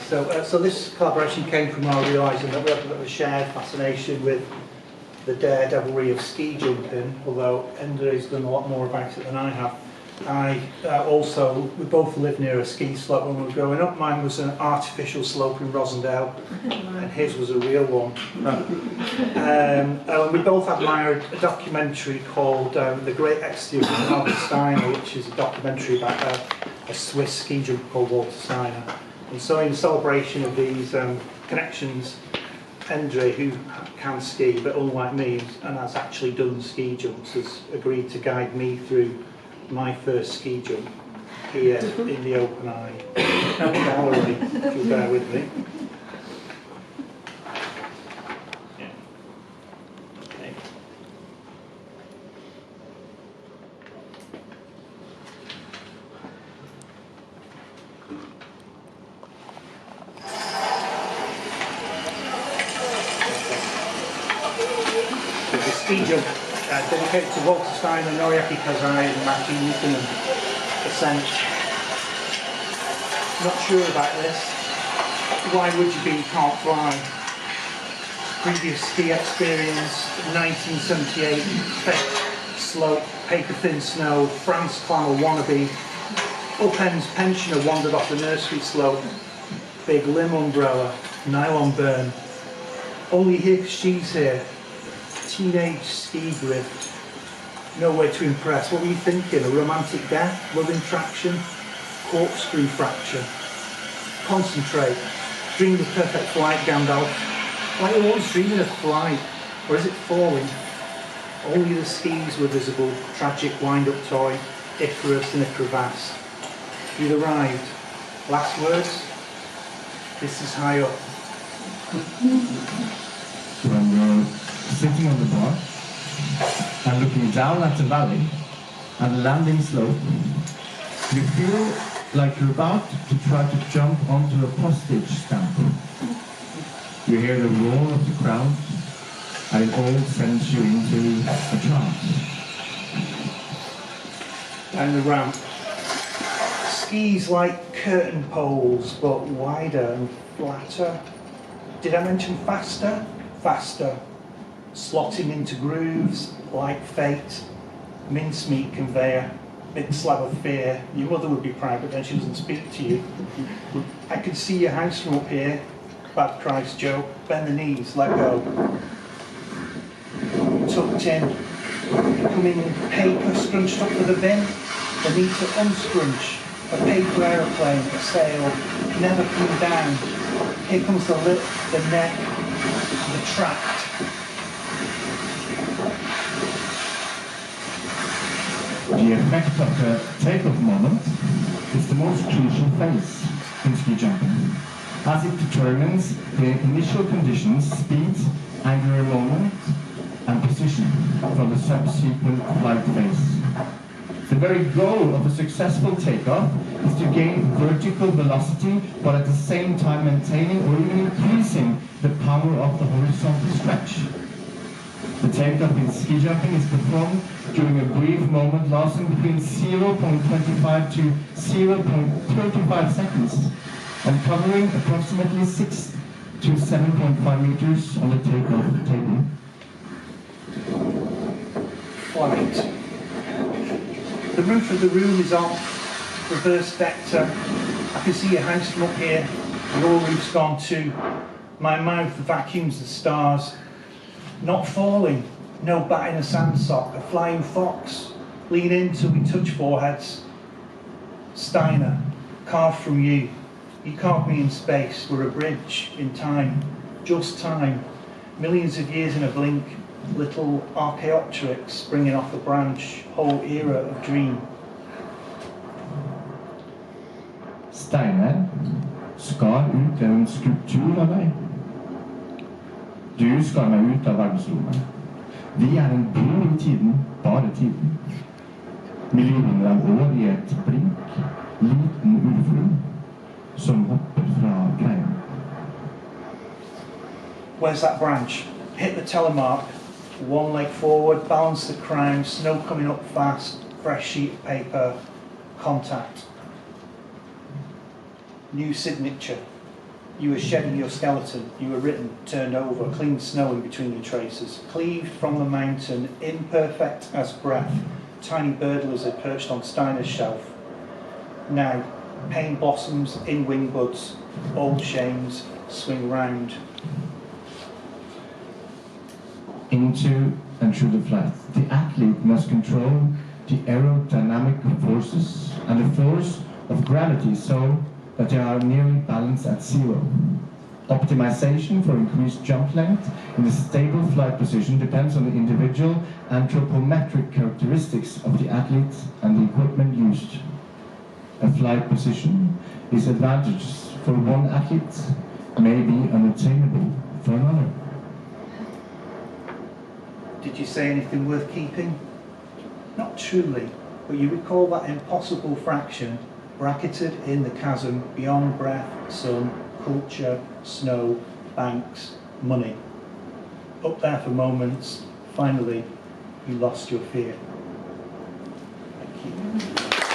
So this collaboration came from our realising that we have a bit of a shared fascination with the daredevilry of ski jumping, although Endre has done a lot more about it than I have. We both lived near a ski slope when we were growing up. Mine was an artificial slope in Rosendale, and his was a real one. We both admired a documentary called The Great Exodus of Walter Steiner, which is a documentary about a Swiss ski jumper called Walter Steiner. And so in celebration of these connections, Endre, who can ski, but unlike me, and has actually done ski jumps, has agreed to guide me through my first ski jump here in the open eye gallery, if you'll bear with me. Yeah. Okay. The ski jump dedicated to Walter Steiner, Norway Kazai, and Maki Newton Ascent. Not sure about this. Why would you be? You can't fly. Previous ski experience, 1978, thick slope, paper thin snow, France clamor wannabe. Upend's pensioner wandered off the nursery slope, big limb umbrella, nylon burn. Only here 'cause she's here. Teenage ski grift, no way to impress. What were you thinking? A romantic death, loving traction, corkscrew fracture. Concentrate, dream the perfect flight, Gandalf. Like you're always dreaming of flight, or is it falling? Only the skis were visible, tragic wind-up toy, Icarus in a crevasse. You'd arrived. Last words? This is high up. When you're sitting on the bar and looking down at the valley and the landing slope, you feel like you're about to try to jump onto a postage stamp. You hear the roar of the crowd, and it all sends you into a trance. Down the ramp. Skis like curtain poles, but wider and flatter. Did I mention faster? Faster. Slotting into grooves, like fate. Mincemeat conveyor. Big slab of fear. Your mother would be proud, but then she doesn't speak to you. I could see your house from up here. Bad Christ, Joe. Bend the knees, let go. Tucked in. Becoming paper scrunched up for the bin. The need to unscrunch. A paper aeroplane, a sail. Never come down. Here comes the lip, the neck, the tract. The effect of the takeoff moment is the most crucial phase in ski jumping, as it determines the initial conditions, speed, angular moment, and position for the subsequent flight phase. The very goal of a successful takeoff is to gain vertical velocity, but at the same time maintaining or even increasing the power of the horizontal stretch. The takeoff in ski jumping is performed during a brief moment lasting between 0.25 to 0.35 seconds and covering approximately 6 to 7.5 meters on the takeoff table. Flight. The roof of the room is off, reverse vector. I can see your house from up here, your roof's gone too. My mouth vacuums the stars. Not falling, no bat in a sandsock, a flying fox. Lean in till we touch foreheads. Steiner, carved from you. You carved me in space, we're a bridge in time, just time. Millions of years in a blink, little Archaeopteryx springing off a branch, whole era of dream. Steiner skar ut en skulptur av deg. Du skar meg ut av verdensrommet. Vi er en bro i tiden, bare tiden. Millioner av år i et blink, liten ulvflue som hopper fra greien. Where's that branch? Hit the telemark. One leg forward, balance the crown, snow coming up fast, fresh sheet of paper, contact. New signature, You were shedding your skeleton, you were written, turned over, clean snow in between your traces, cleaved from the mountain, imperfect as breath, tiny bird lizard perched on Steiner's shelf. Now, pain blossoms in wing buds, old shames swing round. Into and through the flight, the athlete must control the aerodynamic forces and the force of gravity so that they are nearly balanced at zero. Optimization for increased jump length in a stable flight position depends on the individual anthropometric characteristics of the athlete and the equipment used. A flight position is advantageous for one athlete, may be unattainable for another. Did you say anything worth keeping? Not truly, but you recall that impossible fraction bracketed in the chasm beyond breath, sun, culture, snow, banks, money. Up there for moments, finally, you lost your fear. Thank you.